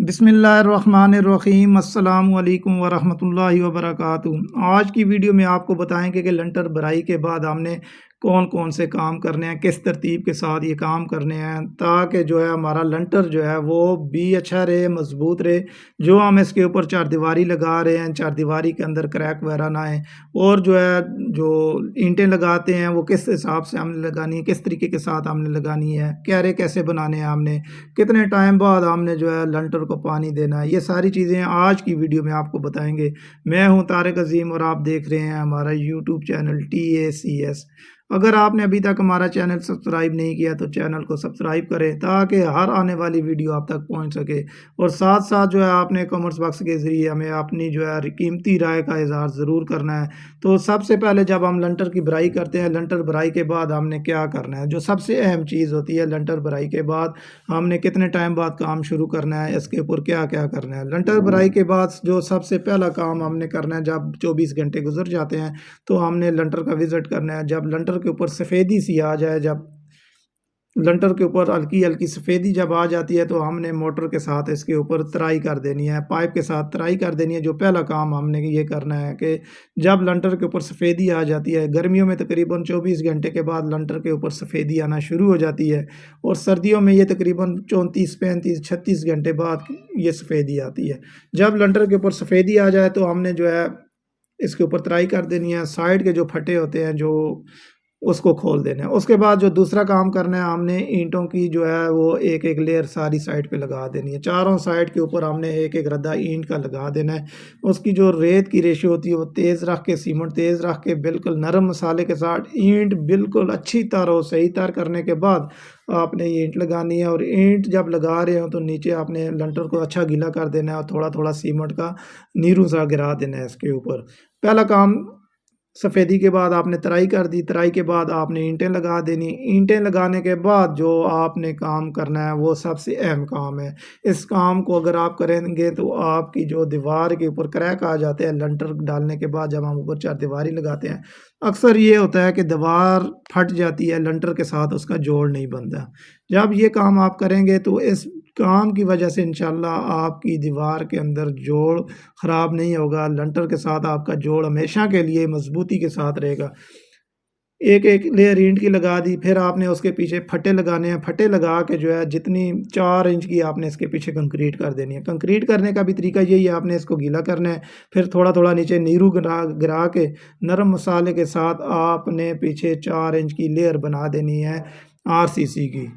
बिस्मिल्लाहिर्रहमानिर्रहीम अस्सलाम वालेकुम वरहमतुल्लाहि वबरकातुहू। आज की वीडियो में आपको बताएंगे कि लंटर भराई के बाद हमने कौन कौन से काम करने हैं, किस तरतीब के साथ ये काम करने हैं ताकि जो है हमारा लंटर जो है वो भी अच्छा रहे, मजबूत रहे। जो हम इसके ऊपर चारदीवारी लगा रहे हैं, चारदीवारी के अंदर क्रैक वगैरह ना आए। और जो है जो ईंटें लगाते हैं वो किस हिसाब से हमने लगानी है, किस तरीके के साथ हमने लगानी है, क्यारे कैसे बनाने हैं, हमने कितने टाइम बाद हमने जो है लंटर को पानी देना है, ये सारी चीज़ें आज की वीडियो में आपको बताएंगे। मैं हूं तारिक अजीम और आप देख रहे हैं हमारा यूट्यूब चैनल TACS। अगर आपने अभी तक हमारा चैनल सब्सक्राइब नहीं किया तो चैनल को सब्सक्राइब करें ताकि हर आने वाली वीडियो आप तक पहुंच सके। और साथ साथ जो है आपने कमेंट्स बॉक्स के ज़रिए हमें अपनी जो है कीमती राय का इजहार ज़रूर करना है। तो सबसे पहले जब हम लंटर की भराई करते हैं, लंटर भराई के बाद हमने क्या करना है, जो सबसे अहम चीज़ होती है लंटर भराई के बाद हमने कितने टाइम बाद काम शुरू करना है, इसके ऊपर क्या क्या करना है। लंटर भराई के बाद जो सबसे पहला काम हमने करना है, जब 24 घंटे गुजर जाते हैं तो हमने लंटर का विज़िट करना है। जब लंटर के ऊपर सफ़ेदी सी आ जाए, जब लंटर के ऊपर हल्की हल्की सफ़ेदी जब आ जाती है तो हमने मोटर के साथ इसके ऊपर तराई कर देनी है, पाइप के साथ तराई कर देनी है। जो पहला काम हमने ये करना है कि जब लंटर के ऊपर सफ़ेदी आ जाती है, गर्मियों में तकरीबन 24 घंटे के बाद लंटर के ऊपर सफ़ेदी आना शुरू हो जाती है और सर्दियों में ये तकरीबन 34 35 36 घंटे बाद ये सफ़ेदी आती है। जब लंटर के ऊपर सफ़ेदी आ जाए तो हमने जो है इसके ऊपर तराई कर देनी है। साइड के जो फटे होते हैं जो उसको खोल देना है। उसके बाद जो दूसरा काम करना है, हमने ईंटों की जो है वो एक एक लेयर सारी साइड पे लगा देनी है। चारों साइड के ऊपर हमने एक एक रद्दा ईंट का लगा देना है। उसकी जो रेत की रेशियो होती है वो तेज़ रख के, सीमेंट तेज़ रख के, बिल्कुल नरम मसाले के साथ ईंट बिल्कुल अच्छी तरह और सही तरह करने के बाद आपने ये ईंट लगानी है। और ईंट जब लगा रहे हो तो नीचे आपने लंटर को अच्छा गीला कर देना है और थोड़ा थोड़ा सीमेंट का नीरू सा गिरा देना है इसके ऊपर। पहला काम सफ़ेदी के बाद आपने तराई कर दी, तराई के बाद आपने ईंटें लगा देनी। ईंटें लगाने के बाद जो आपने काम करना है वो सबसे अहम काम है। इस काम को अगर आप करेंगे तो आपकी जो दीवार के ऊपर क्रैक आ जाते हैं लंटर डालने के बाद, जब हम ऊपर चारदीवारी लगाते हैं अक्सर ये होता है कि दीवार फट जाती है, लंटर के साथ उसका जोड़ नहीं बनता। जब ये काम आप करेंगे तो इस काम की वजह से इंशाल्लाह आपकी दीवार के अंदर जोड़ ख़राब नहीं होगा, लंटर के साथ आपका जोड़ हमेशा के लिए मजबूती के साथ रहेगा। एक एक लेयर ईंट की लगा दी, फिर आपने उसके पीछे फटे लगाने हैं। फटे लगा के जो है जितनी 4 इंच की आपने इसके पीछे कंक्रीट कर देनी है। कंक्रीट करने का भी तरीका यही है, आपने इसको गीला करना है, फिर थोड़ा थोड़ा नीचे नीरू गिरा गिरा के नरम मसाले के साथ आपने पीछे 4 इंच की लेयर बना देनी है RCC की।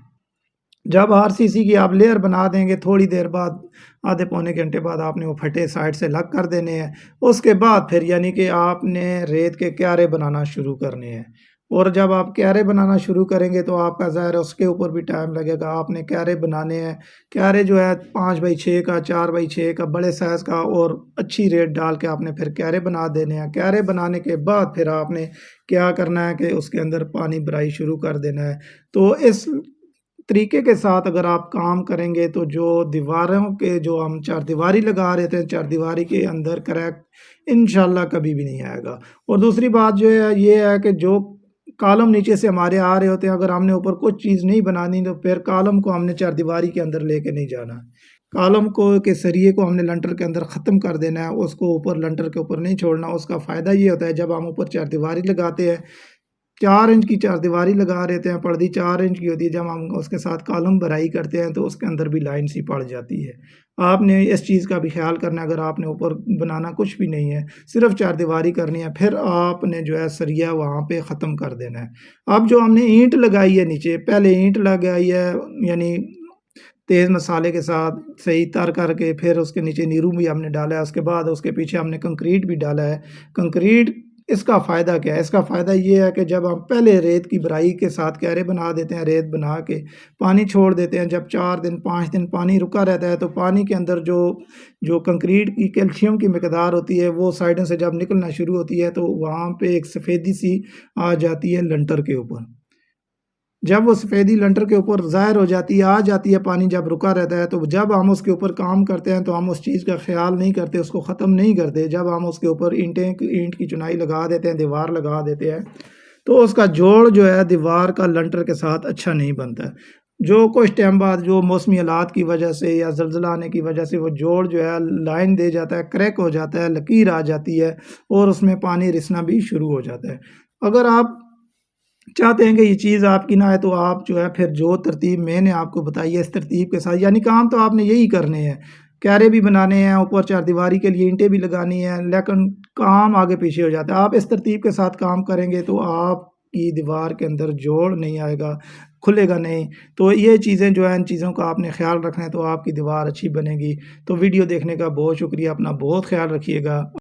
जब RCC की आप लेयर बना देंगे, थोड़ी देर बाद आधे पौने घंटे बाद आपने वो फटे साइड से अलग कर देने हैं। उसके बाद फिर यानी कि आपने रेत के क्यारे बनाना शुरू करने हैं। और जब आप क्यारे बनाना शुरू करेंगे तो आपका ज़ाहिर है उसके ऊपर भी टाइम लगेगा। आपने क्यारे बनाने हैं, क्यारे जो है 5x6 का, 4x6 का, बड़े साइज़ का, और अच्छी रेत डाल के आपने फिर क्यारे बना देने हैं। क्यारे बनाने के बाद फिर आपने क्या करना है कि उसके अंदर पानी भराई शुरू कर देना है। तो इस तरीके के साथ अगर आप काम करेंगे तो जो दीवारों के जो हम चारदीवारी लगा रहे थे, चारदीवारी के अंदर क्रैक इंशाल्लाह कभी भी नहीं आएगा। और दूसरी बात जो है ये है कि जो कॉलम नीचे से हमारे आ रहे होते हैं, अगर हमने ऊपर कुछ चीज़ नहीं बनानी तो फिर कॉलम को हमने चारदीवारी के अंदर लेके नहीं जाना। कॉलम को के सरिये को हमने लंटर के अंदर ख़त्म कर देना है, उसको ऊपर लंटर के ऊपर नहीं छोड़ना। उसका फ़ायदा ये होता है जब हम ऊपर चारदीवारी लगाते हैं, 4 इंच की चारदीवारी लगा देते हैं, पर्दी 4 इंच की होती है, जब हम उसके साथ कॉलम भराई करते हैं तो उसके अंदर भी लाइन सी पड़ जाती है। आपने इस चीज़ का भी ख्याल करना है। अगर आपने ऊपर बनाना कुछ भी नहीं है, सिर्फ चारदीवारी करनी है, फिर आपने जो है सरिया वहाँ पे ख़त्म कर देना है। अब जो हमने ईंट लगाई है नीचे, पहले ईंट लगाई है यानी तेज़ मसाले के साथ सही तर करके, फिर उसके नीचे नीरू भी हमने डाला है, उसके बाद उसके पीछे हमने कंक्रीट भी डाला है। कंक्रीट इसका फ़ायदा क्या है? इसका फ़ायदा ये है कि जब हम पहले रेत की भराई के साथ क्यारे बना देते हैं, रेत बना के पानी छोड़ देते हैं, जब 4 दिन 5 दिन पानी रुका रहता है तो पानी के अंदर जो जो कंक्रीट की कैल्शियम की मिकदार होती है वो साइडों से जब निकलना शुरू होती है तो वहाँ पे एक सफ़ेदी सी आ जाती है लंटर के ऊपर। जब वो सफ़ेदी लंटर के ऊपर ज़ाहिर हो जाती है, आ जाती है, पानी जब रुका रहता है, तो जब हम उसके ऊपर काम करते हैं तो हम उस चीज़ का ख़्याल नहीं करते, उसको ख़त्म नहीं करते। जब हम उसके ऊपर ईंट की चुनाई लगा देते हैं, दीवार लगा देते हैं, तो उसका जोड़ जो है दीवार का लंटर के साथ अच्छा नहीं बनता है। جو کچھ ٹائم بعد جو موسمی حالات کی وجہ سے یا زلزلہ آنے کی وجہ سے وہ جوڑ جو ہے لائن دے جاتا ہے، کریک ہو جاتا ہے، لکیر آ جاتی ہے اور اس میں پانی رسنا بھی شروع ہو جاتا ہے۔ اگر آپ چاہتے ہیں کہ یہ چیز آپ کی نہ ہے تو آپ جو ہے پھر جو ترتیب میں نے آپ کو بتائی ہے اس ترتیب کے ساتھ، یعنی کام تو آپ نے یہی کرنے ہیں، کیرے بھی بنانے ہیں، اوپر چار دیواری کے لیے اینٹیں بھی لگانی ہیں، لیکن کام آگے پیچھے ہو جاتا ہے۔ آپ اس ترتیب کے ساتھ کام کریں گے تو آپ کی دیوار کے اندر جوڑ نہیں آئے گا، کھلے گا نہیں۔ تو یہ چیزیں جو ہیں ان چیزوں کا آپ نے خیال رکھنا ہے تو آپ کی دیوار اچھی بنے گی۔ تو ویڈیو دیکھنے کا بہت شکریہ، اپنا بہت خیال رکھیے گا۔